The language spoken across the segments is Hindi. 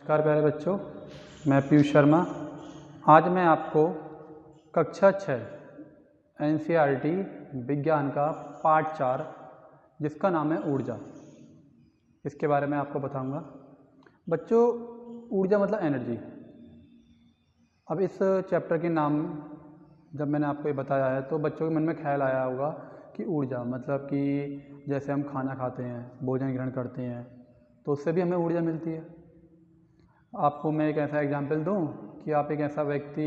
नमस्कार प्यारे बच्चों, मैं पीयूष शर्मा। आज मैं आपको कक्षा 6 एनसीईआरटी विज्ञान का पार्ट 4 जिसका नाम है ऊर्जा, इसके बारे में आपको बताऊंगा। बच्चों, ऊर्जा मतलब एनर्जी। अब इस चैप्टर के नाम जब मैंने आपको ये बताया है तो बच्चों के मन में ख्याल आया होगा कि ऊर्जा मतलब कि जैसे हम खाना खाते हैं, भोजन ग्रहण करते हैं तो उससे भी हमें ऊर्जा मिलती है। आपको मैं एक ऐसा एग्जाम्पल दूं कि आप एक ऐसा व्यक्ति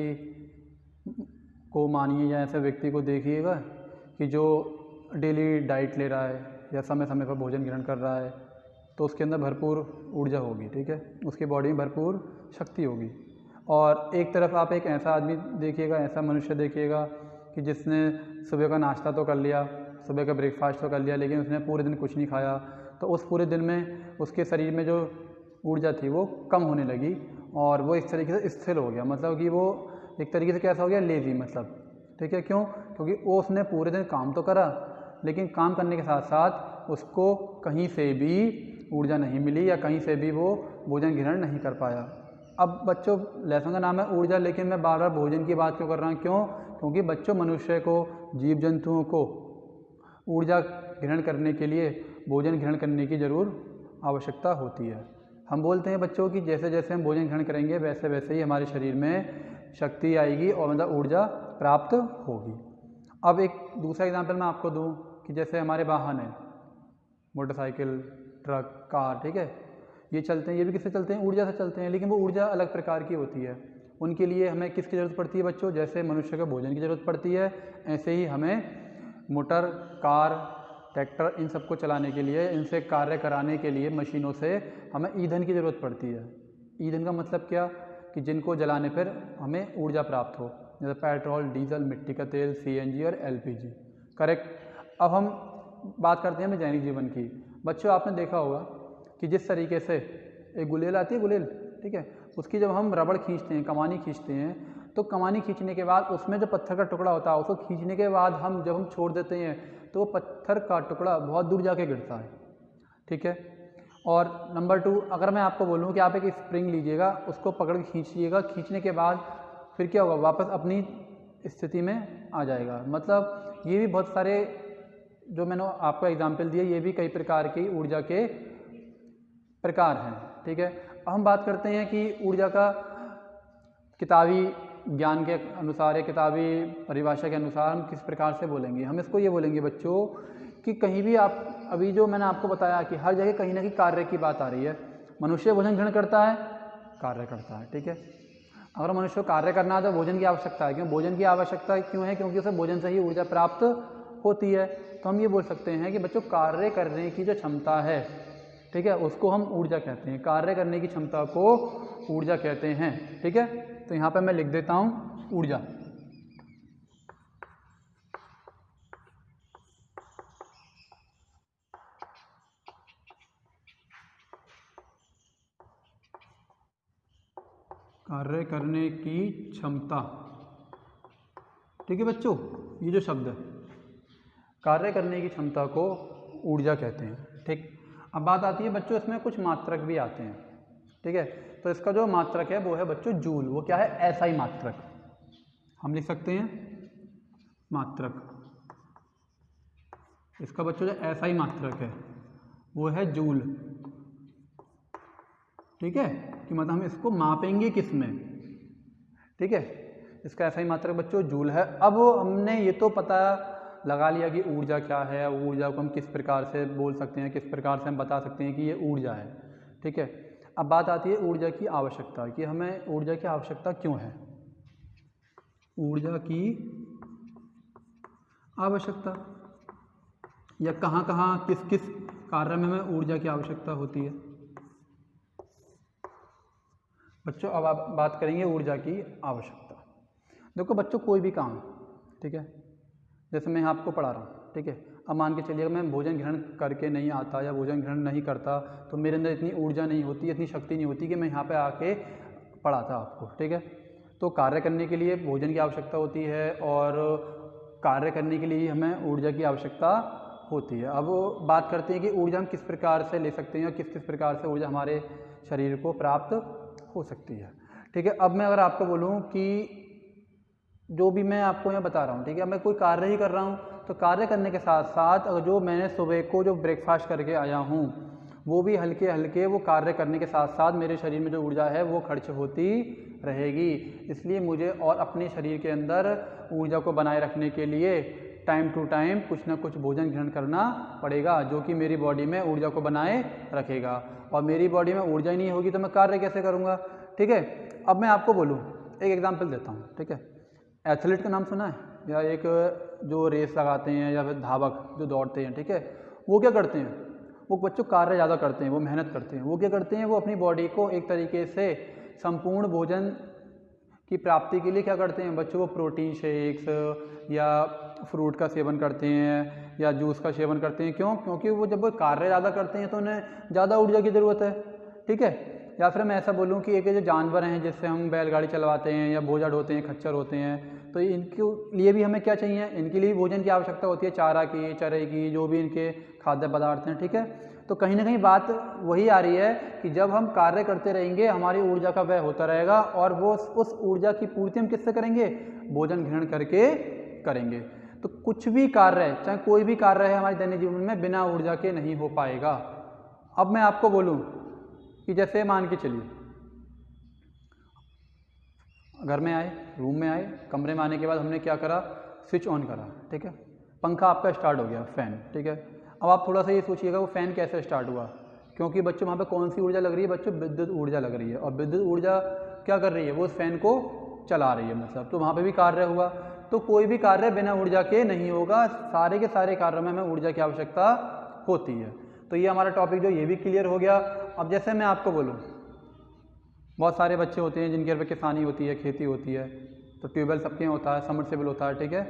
को मानिए या ऐसे व्यक्ति को देखिएगा कि जो डेली डाइट ले रहा है या समय समय पर भोजन ग्रहण कर रहा है तो उसके अंदर भरपूर ऊर्जा होगी, ठीक है, उसकी बॉडी में भरपूर शक्ति होगी। और एक तरफ आप एक ऐसा आदमी देखिएगा, ऐसा मनुष्य देखिएगा कि जिसने सुबह का नाश्ता तो कर लिया, सुबह का ब्रेकफास्ट तो कर लिया, लेकिन उसने पूरे दिन कुछ नहीं खाया, तो उस पूरे दिन में उसके शरीर में जो ऊर्जा थी वो कम होने लगी और वो इस तरीके से स्थिर हो गया। मतलब कि वो एक तरीके से कैसा हो गया, लेज़ी मतलब, ठीक है। क्यों? क्योंकि वो उसने पूरे दिन काम तो करा, लेकिन काम करने के साथ साथ उसको कहीं से भी ऊर्जा नहीं मिली या कहीं से भी वो भोजन ग्रहण नहीं कर पाया। अब बच्चों, लेसन का नाम है ऊर्जा, लेकिन मैं बार बार भोजन की बात क्यों कर रहा हूँ? क्यों? क्योंकि बच्चों, मनुष्य को, जीव जंतुओं को ऊर्जा ग्रहण करने के लिए भोजन ग्रहण करने की ज़रूर आवश्यकता होती है। हम बोलते हैं बच्चों कि जैसे जैसे हम भोजन ग्रहण करेंगे वैसे वैसे ही हमारे शरीर में शक्ति आएगी और मतलब ऊर्जा प्राप्त होगी। अब एक दूसरा एग्जांपल मैं आपको दूं कि जैसे हमारे वाहन हैं, मोटरसाइकिल, ट्रक, कार, ठीक है, ये चलते हैं, ये भी किससे चलते हैं? ऊर्जा से चलते हैं, लेकिन वो ऊर्जा अलग प्रकार की होती है। उनके लिए हमें किसकी ज़रूरत पड़ती है बच्चों? जैसे मनुष्य को भोजन की ज़रूरत पड़ती है, ऐसे ही हमें मोटर, कार, ट्रैक्टर, इन सबको चलाने के लिए, इनसे कार्य कराने के लिए मशीनों से हमें ईंधन की ज़रूरत पड़ती है। ईंधन का मतलब क्या? कि जिनको जलाने पर हमें ऊर्जा प्राप्त हो, जैसे पेट्रोल, डीजल, मिट्टी का तेल, सीएनजी और एलपीजी। करेक्ट। अब हम बात करते हैं दैनिक जीवन की। बच्चों, आपने देखा होगा कि जिस तरीके से एक गुलेल आती है, गुलेल, ठीक है, उसकी जब हम रबड़ खींचते हैं, कमानी खींचते हैं, तो कमानी खींचने के बाद उसमें जो पत्थर का टुकड़ा होता है उसको खींचने के बाद जब हम छोड़ देते हैं तो वो पत्थर का टुकड़ा बहुत दूर जाके गिरता है, ठीक है। और नंबर 2, अगर मैं आपको बोलूँ कि आप एक स्प्रिंग लीजिएगा, उसको पकड़ के खींचिएगा, खींचने के बाद फिर क्या होगा? वापस अपनी स्थिति में आ जाएगा। मतलब ये भी बहुत सारे जो मैंने आपको एग्जाम्पल दिए, ये भी कई प्रकार की ऊर्जा के प्रकार हैं, ठीक है। अब हम बात करते हैं कि ऊर्जा का किताबी ज्ञान के अनुसार या किताबी परिभाषा के अनुसार हम किस प्रकार से बोलेंगे। हम इसको ये बोलेंगे बच्चों कि कहीं भी आप, अभी जो मैंने आपको बताया कि हर जगह कहीं ना कहीं कार्य की बात आ रही है। मनुष्य भोजन ग्रहण करता है, कार्य करता है, ठीक है। अगर मनुष्य को कार्य करना है तो भोजन की आवश्यकता है। क्यों भोजन की आवश्यकता क्यों है? क्योंकि उसे भोजन से ही ऊर्जा प्राप्त होती है। तो हम ये बोल सकते हैं कि बच्चों, कार्य करने की जो क्षमता है, ठीक है, उसको हम ऊर्जा कहते हैं। कार्य करने की क्षमता को ऊर्जा कहते हैं, ठीक है। तो यहाँ पर मैं लिख देता हूँ ऊर्जा। कार्य करने की क्षमता, ठीक है बच्चों, ये जो शब्द है कार्य करने की क्षमता को ऊर्जा कहते हैं, ठीक। अब बात आती है बच्चों, इसमें कुछ मात्रक भी आते हैं, ठीक है। तो इसका जो मात्रक है वो है बच्चों जूल। वो क्या है? एसआई मात्रक। हम लिख सकते हैं मात्रक। इसका बच्चों जो एसआई मात्रक है वो है जूल, ठीक है। कि मतलब हम इसको मापेंगे किस में, ठीक है। इसका एसआई मात्रक बच्चों जूल है। अब हमने ये तो पता लगा लिया कि ऊर्जा क्या है, ऊर्जा को हम किस प्रकार से बोल सकते हैं, किस प्रकार से हम बता सकते हैं कि ये ऊर्जा है, ठीक है। अब बात आती है ऊर्जा की आवश्यकता कि हमें ऊर्जा की आवश्यकता क्यों है। ऊर्जा की आवश्यकता या कहाँ कहाँ किस किस कार्य में हमें ऊर्जा की आवश्यकता होती है। बच्चों, अब आप बात करेंगे ऊर्जा की आवश्यकता। देखो बच्चों, कोई भी काम, ठीक है, जैसे मैं आपको पढ़ा रहा हूँ, ठीक है। अब मान के चलिए मैं भोजन ग्रहण करके नहीं आता या भोजन ग्रहण नहीं करता तो मेरे अंदर इतनी ऊर्जा नहीं होती, इतनी शक्ति नहीं होती कि मैं यहाँ पे आके पढ़ाता आपको, ठीक है। तो कार्य करने के लिए भोजन की आवश्यकता होती है और कार्य करने के लिए हमें ऊर्जा की आवश्यकता होती है। अब बात करते हैं कि ऊर्जा हम किस प्रकार से ले सकते हैं और किस किस प्रकार से ऊर्जा हमारे शरीर को प्राप्त हो सकती है। ठीक है, अब मैं अगर आपको बोलूँ कि जो भी मैं आपको यहाँ बता रहा हूँ, ठीक है, मैं कोई कार्य ही कर रहा हूँ तो कार्य करने के साथ साथ अगर जो मैंने सुबह को जो ब्रेकफास्ट करके आया हूँ वो भी हल्के हल्के वो कार्य करने के साथ साथ मेरे शरीर में जो ऊर्जा है वो खर्च होती रहेगी। इसलिए मुझे और अपने शरीर के अंदर ऊर्जा को बनाए रखने के लिए टाइम टू टाइम कुछ ना कुछ भोजन ग्रहण करना पड़ेगा जो कि मेरी बॉडी में ऊर्जा को बनाए रखेगा। और मेरी बॉडी में ऊर्जा ही नहीं होगी तो मैं कार्य कैसे करूँगा। ठीक है, अब मैं आपको बोलूँ, एक एग्जाम्पल देता हूँ। ठीक है, एथलीट का नाम सुना है, या एक जो रेस लगाते हैं या फिर धावक जो दौड़ते हैं, ठीक है, वो क्या करते हैं, वो बच्चों कार्य ज़्यादा करते हैं, वो मेहनत करते हैं। वो क्या करते हैं, वो अपनी बॉडी को एक तरीके से संपूर्ण भोजन की प्राप्ति के लिए क्या करते हैं, बच्चों को प्रोटीन शेक्स या फ्रूट का सेवन करते हैं या जूस का सेवन करते हैं। क्यों? क्योंकि वो जब वो कार्य ज़्यादा करते हैं तो उन्हें ज़्यादा ऊर्जा की ज़रूरत है। ठीक है, या फिर मैं ऐसा बोलूँ कि एक जो जानवर हैं जिससे हम बैलगाड़ी चलवाते हैं या बोझा ढोते हैं, खच्चर होते हैं, तो इनके लिए भी हमें क्या चाहिए, इनके लिए भोजन की आवश्यकता होती है, चारा की, चरे की, जो भी इनके खाद्य पदार्थ हैं। ठीक है, तो कहीं ना कहीं बात वही आ रही है कि जब हम कार्य करते रहेंगे हमारी ऊर्जा का व्यय होता रहेगा और वो उस ऊर्जा की पूर्ति हम किससे करेंगे, भोजन ग्रहण करके करेंगे। तो कुछ भी कार्य, चाहे कोई भी कार्य है हमारे दैनिक जीवन में, बिना ऊर्जा के नहीं हो पाएगा। अब मैं आपको बोलूं कि जैसे मान के चलिए, घर में आए, रूम में आए, कमरे में आने के बाद हमने क्या करा, स्विच ऑन करा। ठीक है, पंखा आपका स्टार्ट हो गया, फैन। ठीक है, अब आप थोड़ा सा ये सोचिएगा वो फ़ैन कैसे स्टार्ट हुआ, क्योंकि बच्चों वहाँ पे कौन सी ऊर्जा लग रही है, बच्चों विद्युत ऊर्जा लग रही है। और विद्युत ऊर्जा क्या कर रही है, वो उस फैन को चला रही है, मतलब तो वहाँ पे भी कार्य हुआ। तो कोई भी कार्य बिना ऊर्जा के नहीं होगा, सारे के सारे कार्यों में हमें ऊर्जा की आवश्यकता होती है। तो ये हमारा टॉपिक जो ये भी क्लियर हो गया। अब जैसे मैं आपको बोलूँ, बहुत सारे बच्चे होते हैं जिनके घर पर किसानी होती है, खेती होती है, तो ट्यूबवेल सबके होता है, सबमर्सिबल होता है। ठीक है,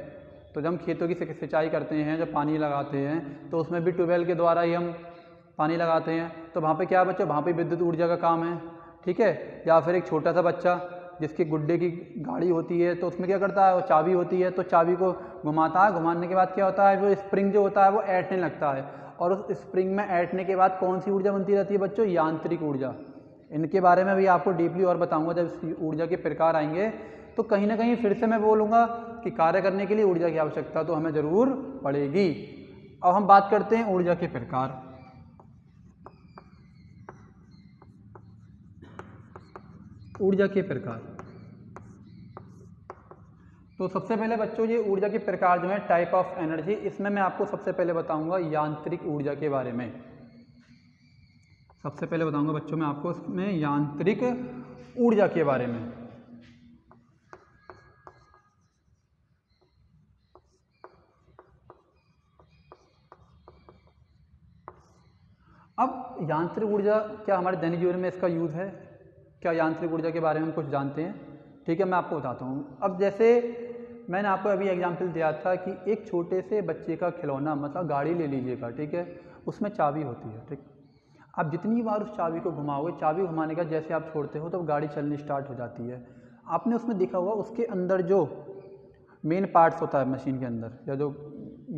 तो जब हम खेतों की सिंचाई करते हैं, जब पानी लगाते हैं, तो उसमें भी ट्यूबवेल के द्वारा ही हम पानी लगाते हैं। तो वहाँ पे क्या बच्चों, वहाँ पे विद्युत ऊर्जा का काम है। ठीक है, या फिर एक छोटा सा बच्चा जिसकी गुड्डे की गाड़ी होती है, तो उसमें क्या करता है, वो चाबी होती है, तो चाबी को घुमाता है, घुमाने के बाद क्या होता है, वो स्प्रिंग जो होता है वो ऐंठने लगता है, और उस स्प्रिंग में ऐंठने के बाद कौन सी ऊर्जा बनती रहती है बच्चों, यांत्रिक ऊर्जा। इनके बारे में भी आपको डीपली और बताऊँगा जब ऊर्जा के प्रकार आएंगे। तो कहीं ना कहीं फिर से मैं बोलूँगा कि कार्य करने के लिए ऊर्जा की आवश्यकता तो हमें ज़रूर पड़ेगी। अब हम बात करते हैं ऊर्जा के प्रकार। ऊर्जा के प्रकार, तो सबसे पहले बच्चों ये ऊर्जा के प्रकार जो है, टाइप ऑफ एनर्जी, इसमें मैं आपको सबसे पहले बताऊंगा यांत्रिक ऊर्जा के बारे में। सबसे पहले बताऊंगा बच्चों मैं आपको इसमें यांत्रिक ऊर्जा के बारे में। अब यांत्रिक ऊर्जा क्या हमारे दैनिक जीवन में इसका यूज़ है, क्या यांत्रिक ऊर्जा के बारे में हम कुछ जानते हैं। ठीक है, मैं आपको बताता हूँ। अब जैसे मैंने आपको अभी एग्जांपल दिया था कि एक छोटे से बच्चे का खिलौना, मतलब गाड़ी ले लीजिएगा, ठीक है, उसमें चाबी होती है। ठीक, आप जितनी बार उस चाबी को घुमाओगे, चाबी घुमाने का जैसे आप छोड़ते हो तो गाड़ी चलनी स्टार्ट हो जाती है। आपने उसमें देखा होगा उसके अंदर जो मेन पार्ट्स होता है मशीन के अंदर, या जो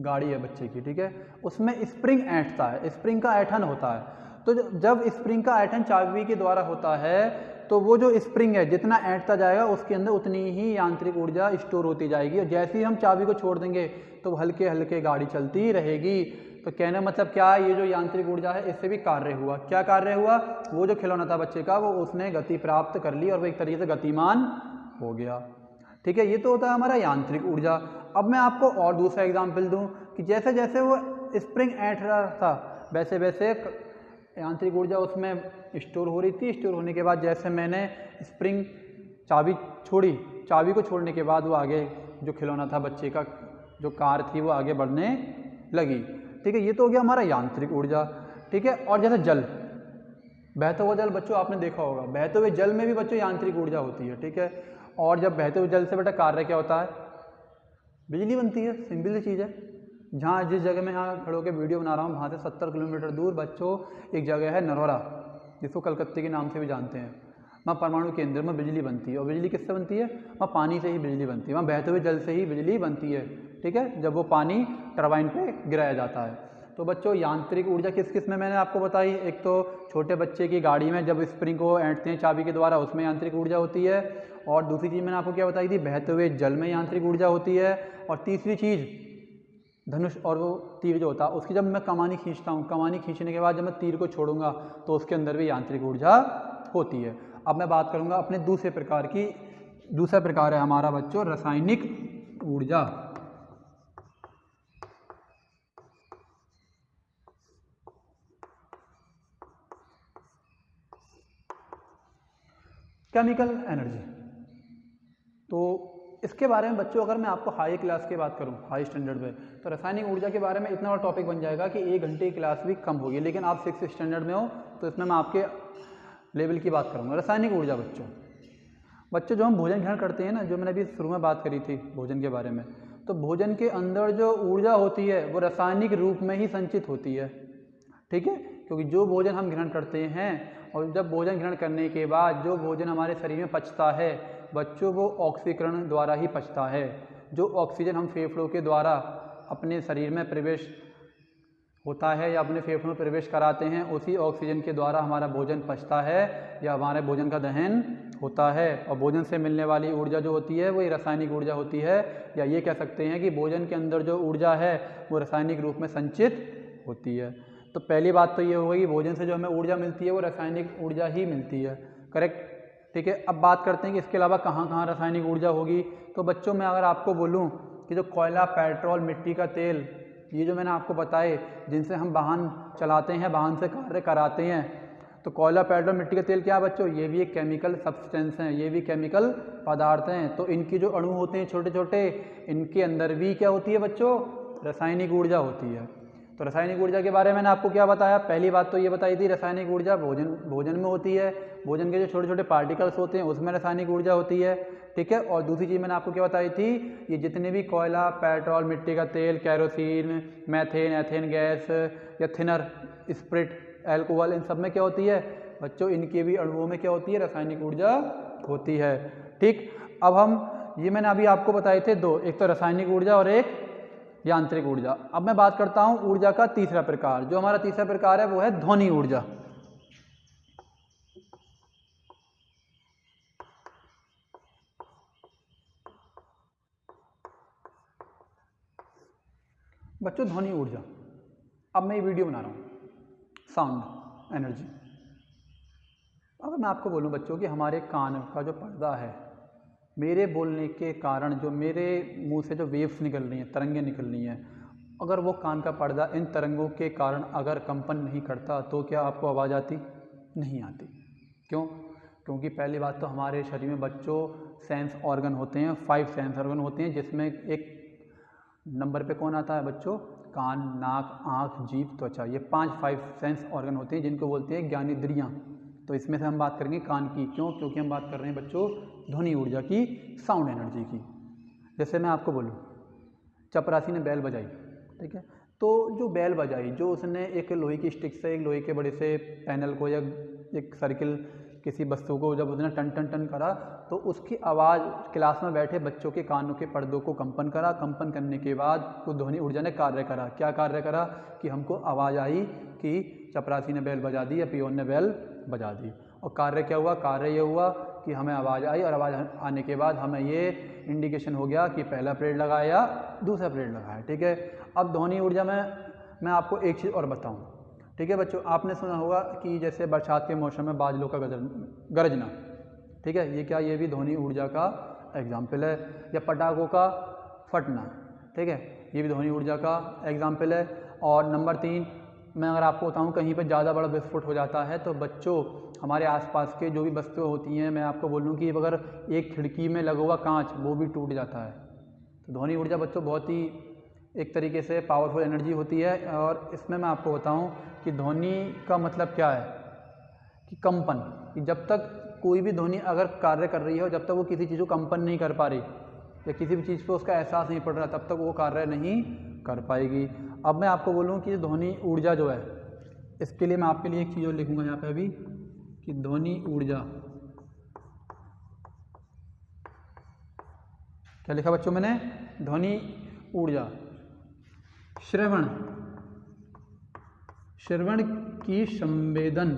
गाड़ी है बच्चे की, ठीक है, उसमें स्प्रिंग ऐंठता है, स्प्रिंग का ऐंठन होता है। तो जब स्प्रिंग का ऐंठन चाबी के द्वारा होता है तो वो जो स्प्रिंग है जितना ऐंठता जाएगा उसके अंदर उतनी ही यांत्रिक ऊर्जा स्टोर होती जाएगी, और जैसे ही हम चाबी को छोड़ देंगे तो हल्के हल्के गाड़ी चलती रहेगी। तो कहने मतलब क्या, ये जो यांत्रिक ऊर्जा है इससे भी कार्य हुआ। क्या कार्य हुआ, वो जो खिलौना था बच्चे का वो उसने गति प्राप्त कर ली और वो एक तरीके से गतिमान हो गया। ठीक है, ये तो होता है हमारा यांत्रिक ऊर्जा। अब मैं आपको और दूसरा एग्जाम्पल दूं कि जैसे जैसे वो स्प्रिंग ऐंठ रहा था वैसे वैसे यांत्रिक ऊर्जा उसमें स्टोर हो रही थी। स्टोर होने के बाद जैसे मैंने स्प्रिंग चाबी छोड़ी, चाबी को छोड़ने के बाद वो आगे जो खिलौना था बच्चे का, जो कार थी, वो आगे बढ़ने लगी। ठीक है, ये तो हो गया हमारा यांत्रिक ऊर्जा। ठीक है, और जैसे जल, बहता हुआ जल बच्चों आपने देखा होगा, बहते हुए जल में भी बच्चों यांत्रिक ऊर्जा होती है। ठीक है, और जब बहते हुए जल से बेटा कार्य क्या होता है, बिजली बनती है। सिंपल सी चीज़ है। जहाँ जिस जगह मैं यहाँ खड़े होकर वीडियो बना रहा हूँ वहाँ से 70 किलोमीटर दूर बच्चों एक जगह है नरोरा, जिसको कलकत्ते के नाम से भी जानते हैं। वहाँ परमाणु केंद्र में बिजली बनती है, और बिजली किससे बनती है, वहाँ पानी से ही बिजली बनती है, वहाँ बहते हुए जल से ही बिजली बनती है। ठीक है, जब वो पानी टरबाइन पे गिराया जाता है। तो बच्चों यांत्रिक ऊर्जा किस किस में मैंने आपको बताई, एक तो छोटे बच्चे की गाड़ी में जब स्प्रिंग को ऐंठते हैं चाबी के द्वारा, उसमें यांत्रिक ऊर्जा होती है। और दूसरी चीज़ मैंने आपको क्या बताई थी, बहते हुए जल में यांत्रिक ऊर्जा होती है। और तीसरी चीज़ धनुष और वो तीर जो होता है उसकी जब मैं कमानी खींचता हूँ, कमानी खींचने के बाद जब मैं तीर को छोड़ूंगा तो उसके अंदर भी यांत्रिक ऊर्जा होती है। अब मैं बात करूँगा अपने दूसरे प्रकार की। दूसरा प्रकार है हमारा बच्चों रासायनिक ऊर्जा। Chemical energy. तो इसके बारे में बच्चों अगर मैं आपको हाई क्लास की बात करूं, हाई स्टैंडर्ड में, तो रासायनिक ऊर्जा के बारे में इतना बड़ा टॉपिक बन जाएगा कि 1 घंटे की क्लास भी कम होगी। लेकिन आप 6th स्टैंडर्ड में हो तो इसमें मैं आपके लेवल की बात करूंगा। रासायनिक ऊर्जा बच्चों जो हम भोजन ग्रहण करते हैं ना, जो मैंने अभी शुरू में बात करी थी भोजन के बारे में, तो भोजन के अंदर जो ऊर्जा होती है वो रासायनिक रूप में ही संचित होती है। ठीक है, क्योंकि जो भोजन हम ग्रहण करते हैं और जब भोजन ग्रहण करने के बाद जो भोजन हमारे शरीर में पचता है बच्चों, वो ऑक्सीकरण द्वारा ही पचता है। जो ऑक्सीजन हम फेफड़ों के द्वारा अपने शरीर में प्रवेश होता है या अपने फेफड़ों में प्रवेश कराते हैं, उसी ऑक्सीजन के द्वारा हमारा भोजन पचता है या हमारे भोजन का दहन होता है। और भोजन से मिलने वाली ऊर्जा जो होती है वही रासायनिक ऊर्जा होती है, या ये कह सकते हैं कि भोजन के अंदर जो ऊर्जा है वो रासायनिक रूप में संचित होती है। तो पहली बात तो ये हो गई, भोजन से जो हमें ऊर्जा मिलती है वो रासायनिक ऊर्जा ही मिलती है। करेक्ट, ठीक है। अब बात करते हैं कि इसके अलावा कहाँ कहाँ रासायनिक ऊर्जा होगी। तो बच्चों मैं अगर आपको बोलूँ कि जो कोयला, पेट्रोल, मिट्टी का तेल, ये जो मैंने आपको बताए जिनसे हम वाहन चलाते हैं, वाहन से कार्य कराते हैं, तो कोयला, पेट्रोल, मिट्टी का तेल क्या है बच्चों, ये भी एक केमिकल सब्सटेंस हैं, ये भी केमिकल पदार्थ हैं। तो इनकी जो अणु होते हैं छोटे छोटे, इनके अंदर भी क्या होती है बच्चों, रासायनिक ऊर्जा होती है। तो रासायनिक ऊर्जा के बारे में मैंने आपको क्या बताया, पहली बात तो ये बताई थी रासायनिक ऊर्जा भोजन में होती है। भोजन के जो छोटे छोटे पार्टिकल्स होते हैं उसमें रासायनिक ऊर्जा होती है। ठीक है, और दूसरी चीज़ मैंने आपको क्या बताई थी, ये जितने भी कोयला, पेट्रोल, मिट्टी का तेल, कैरोसिन, मैथेन, एथेन गैस या थिनर, स्प्रिट, एल्कोहल, इन सब में क्या होती है बच्चों, इनके भी अणुओं में क्या होती है, रासायनिक ऊर्जा होती है। ठीक, अब हम ये मैंने अभी आपको बताए थे दो, एक तो रासायनिक ऊर्जा और एक यांत्रिक ऊर्जा। अब मैं बात करता हूँ ऊर्जा का तीसरा प्रकार। जो हमारा तीसरा प्रकार है वो है ध्वनि ऊर्जा। बच्चों ध्वनि ऊर्जा, अब मैं ये वीडियो बना रहा हूँ, साउंड एनर्जी। अगर मैं आपको बोलूँ बच्चों कि हमारे कान का जो पर्दा है, मेरे बोलने के कारण जो मेरे मुंह से जो वेव्स निकल रही हैं, तरंगें निकल रही हैं, अगर वो कान का पर्दा इन तरंगों के कारण अगर कंपन नहीं करता तो क्या आपको आवाज़ आती? नहीं आती। क्यों? क्योंकि पहली बात तो हमारे शरीर में बच्चों सेंस ऑर्गन होते हैं, 5 सेंस ऑर्गन होते हैं, जिसमें एक नंबर पे कौन आता है बच्चों, कान, नाक, आँख, जीभ, त्वचा, ये 5 सेंस ऑर्गन होते हैं जिनको बोलते हैं ज्ञानेंद्रियाँ। तो इसमें से हम बात करेंगे कान की। क्यों? क्योंकि हम बात कर रहे हैं बच्चों ध्वनि ऊर्जा की, साउंड एनर्जी की। जैसे मैं आपको बोलूँ चपरासी ने बैल बजाई, ठीक है, तो जो बैल बजाई, जो उसने एक लोहे की स्टिक से एक लोहे के बड़े से पैनल को या एक सर्किल किसी वस्तु को जब उसने टन टन टन करा, तो उसकी आवाज़ क्लास में बैठे बच्चों के कानों के पर्दों को कंपन करा। कंपन करने के बाद वो ध्वनि ऊर्जा ने कार्य करा। क्या कार्य करा कि हमको आवाज़ आई कि चपरासी ने बैल बजा दी या पियोन ने बैल बजा दी। और कार्य क्या हुआ? कार्य ये हुआ कि हमें आवाज़ आई, और आवाज़ आने के बाद हमें ये इंडिकेशन हो गया कि पहला पीरियड लगाया या दूसरा पीरियड लगाया। ठीक है, अब ध्वनि ऊर्जा में मैं आपको एक चीज़ और बताऊं। ठीक है बच्चों, आपने सुना होगा कि जैसे बरसात के मौसम में बादलों का गरजना, ठीक है, ये क्या, ये भी ध्वनि ऊर्जा का एग्जाम्पल है। या पटाखों का फटना, ठीक है, ये भी ध्वनि ऊर्जा का एग्जाम्पल है। और नंबर 3, मैं अगर आपको बताऊं कहीं पर ज़्यादा बड़ा विस्फोट हो जाता है तो बच्चों हमारे आसपास के जो भी वस्तुएं होती हैं, मैं आपको बोलूं कि अगर एक खिड़की में लगा हुआ कांच वो भी टूट जाता है। तो ध्वनि ऊर्जा बच्चों बहुत ही एक तरीके से पावरफुल एनर्जी होती है। और इसमें मैं आपको बताऊं कि ध्वनि का मतलब क्या है कि कंपन, कि जब तक कोई भी ध्वनि अगर कार्य कर रही है और जब तक वो किसी चीज़ को कंपन नहीं कर पा रही या किसी भी चीज़ पे उसका एहसास नहीं पड़ रहा, तब तक वो कार्य नहीं कर पाएगी। अब मैं आपको बोलूँ कि ध्वनि ऊर्जा जो है, इसके लिए मैं आपके लिए एक चीज़ और लिखूँगा यहाँ पे अभी कि ध्वनि ऊर्जा, क्या लिखा बच्चों मैंने? ध्वनि ऊर्जा श्रवण श्रवण की संवेदन,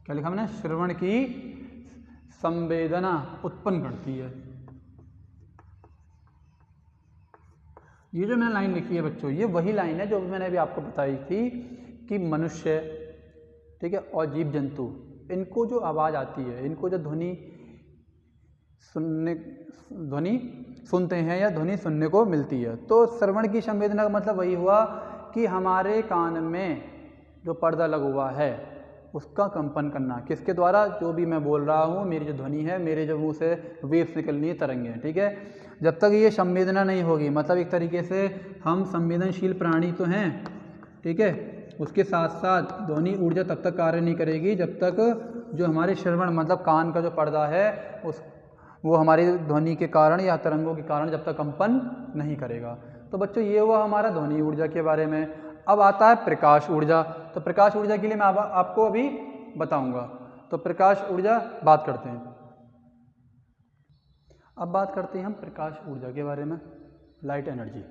क्या लिखा मैंने, श्रवण की संवेदना उत्पन्न करती है। ये जो मैंने लाइन लिखी है बच्चों, ये वही लाइन है जो मैंने अभी आपको बताई थी कि मनुष्य, ठीक है, और जीव जंतु, इनको जो आवाज़ आती है, इनको जो ध्वनि सुनते हैं या ध्वनि सुनने को मिलती है, तो श्रवण की संवेदना का मतलब वही हुआ कि हमारे कान में जो पर्दा लगा हुआ है उसका कंपन करना, किसके द्वारा, जो भी मैं बोल रहा हूँ, मेरी जो ध्वनि है, मेरे जो मुंह से वेव्स निकलनी है, तरंगें, ठीक है। जब तक ये संवेदना नहीं होगी, मतलब एक तरीके से हम संवेदनशील प्राणी तो हैं, ठीक है, उसके साथ साथ ध्वनि ऊर्जा तब तक कार्य नहीं करेगी जब तक जो हमारे श्रवण मतलब कान का जो पर्दा है वो हमारी ध्वनि के कारण या तरंगों के कारण जब तक कंपन नहीं करेगा। तो बच्चों ये हुआ हमारा ध्वनि ऊर्जा के बारे में। अब आता है प्रकाश ऊर्जा। तो प्रकाश ऊर्जा के लिए मैं आपको अभी बताऊंगा। तो प्रकाश ऊर्जा बात करते हैं। अब बात करते हैं हम प्रकाश ऊर्जा के बारे में, लाइट एनर्जी।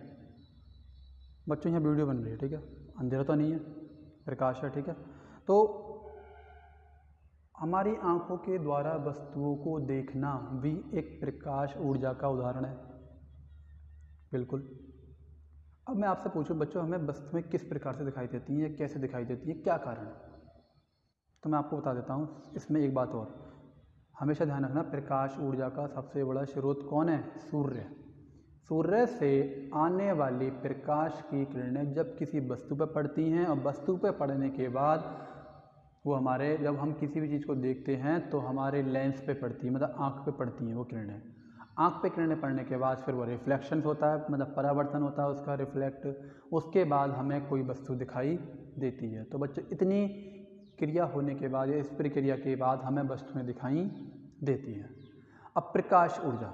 बच्चों यहाँ वीडियो बन रही है, ठीक है, अंधेरा तो नहीं है, प्रकाश है, ठीक है। तो हमारी आंखों के द्वारा वस्तुओं को देखना भी एक प्रकाश ऊर्जा का उदाहरण है, बिल्कुल। अब मैं आपसे पूछूं बच्चों, हमें वस्तुएं किस प्रकार से दिखाई देती हैं, कैसे दिखाई देती हैं, क्या कारण है? तो मैं आपको बता देता हूँ। इसमें एक बात और हमेशा ध्यान रखना, प्रकाश ऊर्जा का सबसे बड़ा स्रोत कौन है? सूर्य। सूर्य से आने वाली प्रकाश की किरणें जब किसी वस्तु पर पड़ती हैं और वस्तु पर पड़ने के बाद वो हमारे, जब हम किसी भी चीज़ को देखते हैं तो हमारे लेंस पे पड़ती है, मतलब आँख पे पड़ती हैं वो किरणें। आँख पे किरणें पड़ने के बाद फिर वो रिफ्लेक्शन होता है, मतलब परावर्तन होता है उसका, रिफ्लेक्ट। उसके बाद हमें कोई वस्तु दिखाई देती है। तो बच्चों इतनी क्रिया होने के बाद या इस प्रक्रिया के बाद हमें वस्तुएं दिखाई देती हैं। अब प्रकाश ऊर्जा,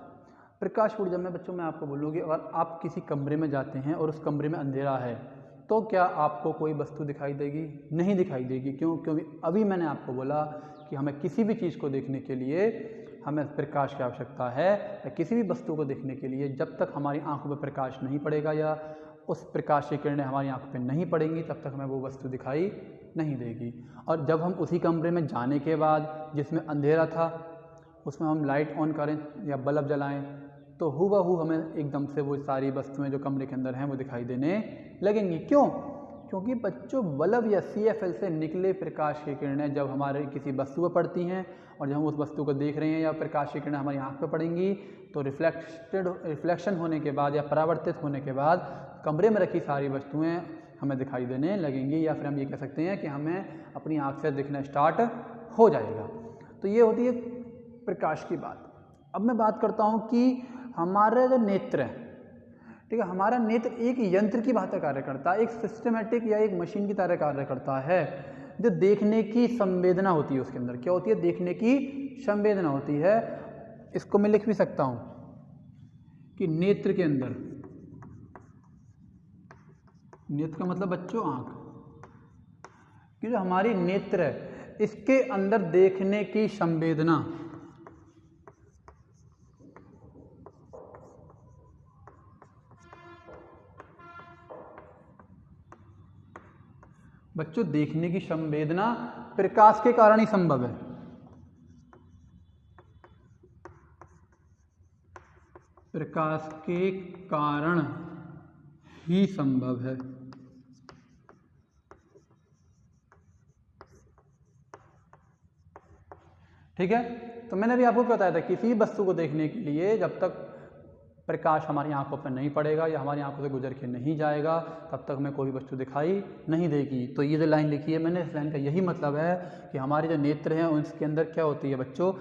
प्रकाश ऊर्जा में बच्चों मैं आपको बोलूँगी, अगर आप किसी कमरे में जाते हैं और उस कमरे में अंधेरा है तो क्या आपको कोई वस्तु दिखाई देगी? नहीं दिखाई देगी। क्यों? क्योंकि अभी मैंने आपको बोला कि हमें किसी भी चीज़ को देखने के लिए हमें प्रकाश की आवश्यकता है, या किसी भी वस्तु को देखने के लिए जब तक हमारी आंखों पर प्रकाश नहीं पड़ेगा या उस प्रकाश की किरणें हमारी आंखों पर नहीं पड़ेंगी तब तक हमें वो वस्तु दिखाई नहीं देगी। और जब हम उसी कमरे में जाने के बाद जिसमें अंधेरा था उसमें हम लाइट ऑन करें या बल्ब जलाएं तो हुबहू हमें एकदम से वो सारी वस्तुएं जो कमरे के अंदर हैं वो दिखाई देने लगेंगी। क्यों? क्योंकि बच्चों बल्ब या CFL से निकले प्रकाश की किरणें जब हमारे किसी वस्तु पर पड़ती हैं और जब हम उस वस्तु को देख रहे हैं या प्रकाश की किरणें हमारी आँख पर पड़ेंगी तो रिफ्लेक्शन होने के बाद या परावर्तित होने के बाद कमरे में रखी सारी वस्तुएं हमें दिखाई देने लगेंगी, या फिर हम ये कह सकते हैं कि हमें अपनी आँख से दिखना स्टार्ट हो जाएगा। तो ये होती है प्रकाश की बात। अब मैं बात करता हूँ कि हमारा जो नेत्र है, ठीक है, हमारा नेत्र एक यंत्र की भांति कार्य करता है, एक सिस्टमेटिक या एक मशीन की तरह कार्य करता है, जो देखने की संवेदना होती है उसके अंदर। क्या होती है? देखने की संवेदना होती है। इसको मैं लिख भी सकता हूँ कि नेत्र के अंदर, नेत्र का मतलब बच्चों आँख, कि जो हमारी नेत्र है इसके अंदर देखने की संवेदना बच्चों, देखने की संवेदना प्रकाश के कारण ही संभव है। प्रकाश के कारण ही संभव है। ठीक है, तो मैंने भी आपको बताया था किसी वस्तु को देखने के लिए जब तक प्रकाश हमारी आंखों पर नहीं पड़ेगा या हमारी आंखों से गुजर के नहीं जाएगा तब तक हमें कोई वस्तु दिखाई नहीं देगी। तो ये जो लाइन लिखी है मैंने, इस लाइन का यही मतलब है कि हमारे जो नेत्र हैं उसके अंदर क्या होती है बच्चों,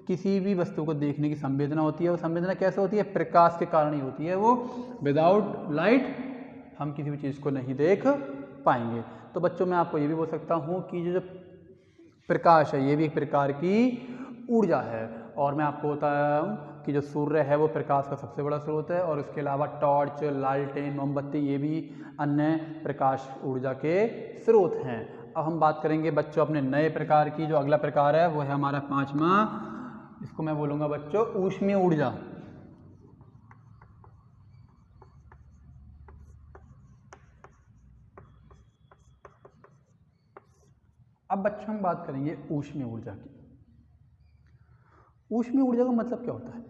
किसी भी वस्तु को देखने की संवेदना होती है। वो संवेदना कैसे होती है? प्रकाश के कारण ही होती है। वो विदाउट लाइट हम किसी भी चीज़ को नहीं देख पाएंगे। तो बच्चों मैं आपको ये भी बोल सकता हूँ कि जो प्रकाश है ये भी एक प्रकार की ऊर्जा है। और मैं आपको बताया हूँ कि जो सूर्य है वो प्रकाश का सबसे बड़ा स्रोत है, और इसके अलावा टॉर्च, लालटेन, मोमबत्ती ये भी अन्य प्रकाश ऊर्जा के स्रोत हैं। अब हम बात करेंगे बच्चों अपने नए प्रकार की। जो अगला प्रकार है वो है हमारा 5वां, इसको मैं बोलूँगा बच्चों ऊष्मीय ऊर्जा। अब बच्चों हम बात करेंगे ऊष्मीय ऊर्जा की। ऊष्मीय ऊर्जा का मतलब क्या होता है?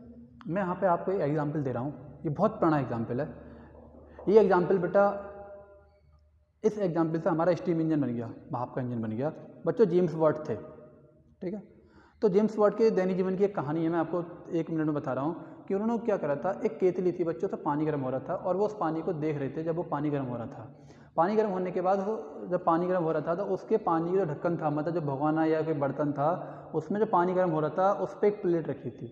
मैं यहाँ पे आपको एक एग्जाम्पल दे रहा हूँ, ये बहुत पुराना एग्जाम्पल है। ये एग्जाम्पल बेटा, इस एग्जाम्पल से हमारा स्टीम इंजन बन गया, भाप का इंजन बन गया। बच्चों जेम्स वाट थे, ठीक है। तो जेम्स वाट के दैनिक जीवन की एक कहानी है, मैं आपको 1 मिनट में बता रहा हूँ कि उन्होंने क्या करा था। एक केतली थी बच्चों, से पानी गर्म हो रहा था और वो उस पानी को देख रहे थे। जब वो पानी गर्म हो रहा था, पानी गर्म होने के बाद जब पानी गर्म हो रहा था तो उसके पानी का जो ढक्कन था, मतलब जो भगोना या कोई बर्तन था, उसमें जो पानी गर्म हो रहा था उस पर एक प्लेट रखी थी।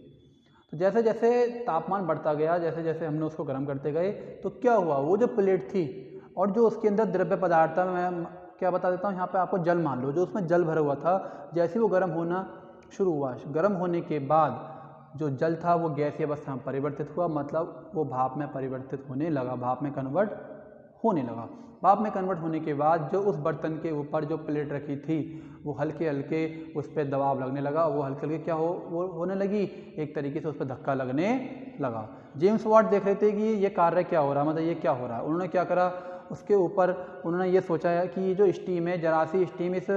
तो जैसे जैसे तापमान बढ़ता गया, जैसे जैसे हमने उसको गर्म करते गए, तो क्या हुआ, वो जो प्लेट थी और जो उसके अंदर द्रव्य पदार्थ था, मैं क्या बता देता हूँ यहाँ पे आपको, जल मान लो, जो उसमें जल भरा हुआ था, जैसे वो गर्म होना शुरू हुआ, गर्म होने के बाद जो जल था वो गैसीय अवस्था में परिवर्तित हुआ, मतलब वो भाप में परिवर्तित होने लगा, भाप में कन्वर्ट होने लगा। भाप में कन्वर्ट होने के बाद जो उस बर्तन के ऊपर जो प्लेट रखी थी वो हल्के हल्के उस पर दबाव लगने लगा, वो हल्के हल्के क्या वो होने लगी, एक तरीके से उस पर धक्का लगने लगा। जेम्स वाट देख रहे थे कि ये कार्य क्या हो रहा है, मतलब ये क्या हो रहा है। उन्होंने क्या करा, उसके ऊपर उन्होंने ये सोचा है कि ये जो स्टीम है, जरा सी स्टीम इस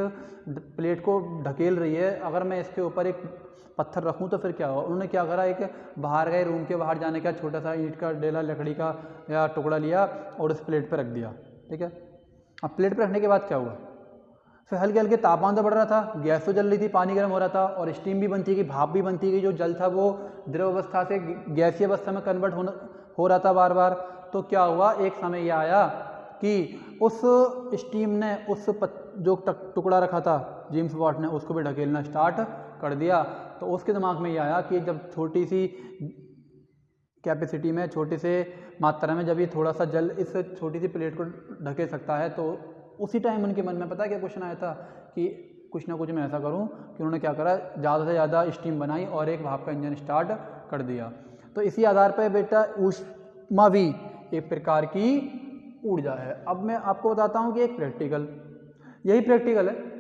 प्लेट को ढकेल रही है, अगर मैं इसके ऊपर एक पत्थर रखूं तो फिर क्या होगा। उन्होंने क्या करा, एक बाहर गए, रूम के बाहर जाने का छोटा सा ईंट का डेला, लकड़ी का या टुकड़ा लिया और उस प्लेट पर रख दिया, ठीक है। अब प्लेट पर रखने के बाद क्या हुआ, फिर हल्के हल्के तापमान तो बढ़ रहा था, गैस तो जल रही थी, पानी गर्म हो रहा था और स्टीम भी बनती गई, भाप भी बनती गई, जो जल था वो द्रव अवस्था से गैसीय अवस्था में कन्वर्ट हो रहा था बार बार। तो क्या हुआ, एक समय यह आया कि उस स्टीम ने उस जो टुकड़ा रखा था जेम्स वाट ने, उसको भी ढकेलना स्टार्ट कर दिया। तो उसके दिमाग में ये आया कि जब छोटी सी कैपेसिटी में, छोटी से मात्रा में जब ये थोड़ा सा जल इस छोटी सी प्लेट को ढकेल सकता है, तो उसी टाइम उनके मन में पता है क्या क्वेश्चन आया था कि कुछ ना कुछ मैं ऐसा करूं कि उन्होंने क्या करा, ज़्यादा से ज़्यादा स्टीम बनाई और एक भाप का इंजन स्टार्ट कर दिया। तो इसी आधार पर बेटा ऊष्मा भी एक प्रकार की ऊर्जा है। अब मैं आपको बताता हूँ कि एक प्रैक्टिकल, यही प्रैक्टिकल है।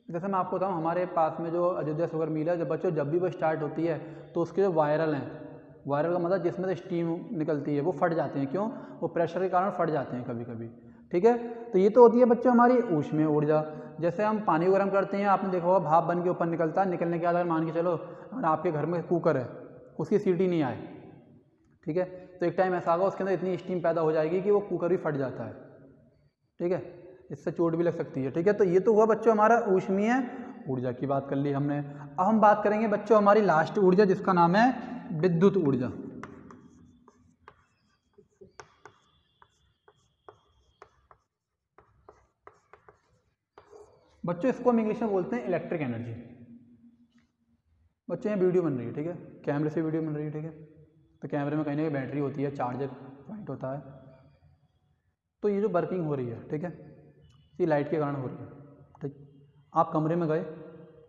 जैसे मैं आपको बताऊँ, हमारे पास में जो अयोध्या शुगर मिल है, जब बच्चों जब भी वो स्टार्ट होती है तो उसके जो वायरल हैं, वायरल का मतलब जिसमें से स्टीम निकलती है, वो फट जाते हैं। क्यों? वो प्रेशर के कारण फट जाते हैं कभी कभी, ठीक है। तो ये तो होती है बच्चों हमारी ऊष्मीय ऊर्जा। जैसे हम पानी को गर्म करते हैं, आपने देखा होगा भाप बन के ऊपर निकलता है, निकलने के बाद अगर मान के चलो अगर आपके घर में कुकर है, उसकी सीटी नहीं आए, ठीक है, तो एक टाइम ऐसा आएगा उसके अंदर इतनी स्टीम पैदा हो जाएगी कि वो कुकर भी फट जाता है, ठीक है, इससे चोट भी लग सकती है, ठीक है। तो ये तो हुआ बच्चों हमारा ऊष्मीय ऊर्जा की बात कर ली हमने। अब हम बात करेंगे बच्चों हमारी लास्ट ऊर्जा, जिसका नाम है विद्युत ऊर्जा। बच्चों इसको हम इंग्लिश में बोलते हैं इलेक्ट्रिक एनर्जी। बच्चों ये वीडियो बन रही है, ठीक है, कैमरे से वीडियो बन रही है, ठीक है। तो कैमरे में कहीं ना कहीं बैटरी होती है, चार्जर पॉइंट होता है। तो ये जो वर्किंग हो रही है, ठीक है, ये लाइट के कारण हो रही है, ठीक। आप कमरे में गए,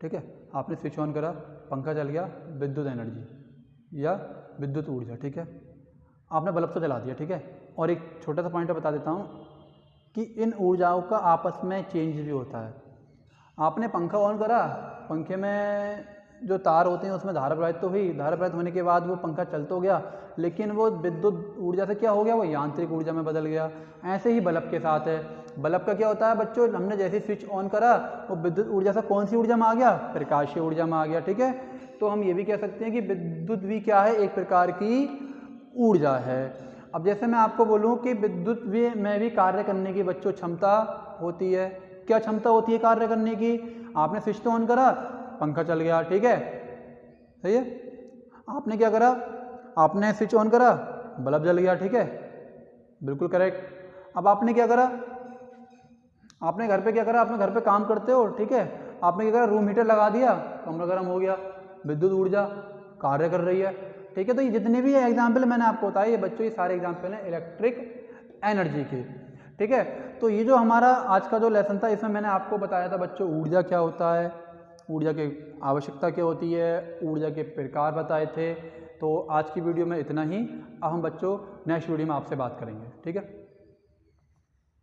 ठीक है, आपने स्विच ऑन करा, पंखा चल गया, विद्युत एनर्जी या विद्युत ऊर्जा, ठीक है। आपने बल्ब तो जला दिया, ठीक है। और एक छोटा सा पॉइंट बता देता हूँ कि इन ऊर्जाओं का आपस में चेंज भी होता है। आपने पंखा ऑन करा, पंखे में जो तार होते हैं उसमें धारा प्रवाहित तो हुई, धारा प्रवाहित होने के बाद वो पंखा चल तो गया, लेकिन वो विद्युत ऊर्जा से क्या हो गया, वो यांत्रिक ऊर्जा में बदल गया। ऐसे ही बल्ब के साथ है। बल्ब का क्या होता है बच्चों, हमने जैसे स्विच ऑन करा, वो विद्युत ऊर्जा से कौन सी ऊर्जा में आ गया, प्रकाशीय ऊर्जा में आ गया, ठीक है। तो हम ये भी कह सकते हैं कि विद्युत भी क्या है, एक प्रकार की ऊर्जा है। अब जैसे मैं आपको बोलूँ कि विद्युत में भी कार्य करने की बच्चों क्षमता होती है। क्या क्षमता होती है कार्य करने की? आपने स्विच तो ऑन करा, पंखा चल गया, ठीक है, सही है। आपने क्या करा, आपने स्विच ऑन करा, बल्ब जल गया, ठीक है, बिल्कुल करेक्ट। अब आपने क्या करा, आपने घर पे क्या करा, आपने घर पे काम करते हो, ठीक है, आपने क्या करा, रूम हीटर लगा दिया, कमरा गर्म हो गया, विद्युत ऊर्जा कार्य कर रही है, ठीक है। तो ये जितने भी एग्जाम्पल मैंने आपको बताया, ये बच्चों ये सारे एग्जाम्पल हैं इलेक्ट्रिक एनर्जी के, ठीक है। तो ये जो हमारा आज का जो लेसन था, इसमें मैंने आपको बताया था बच्चों ऊर्जा क्या होता है, ऊर्जा की आवश्यकता क्या होती है, ऊर्जा के प्रकार बताए थे। तो आज की वीडियो में इतना ही। अब हम बच्चों नेक्स्ट वीडियो में आपसे बात करेंगे, ठीक है।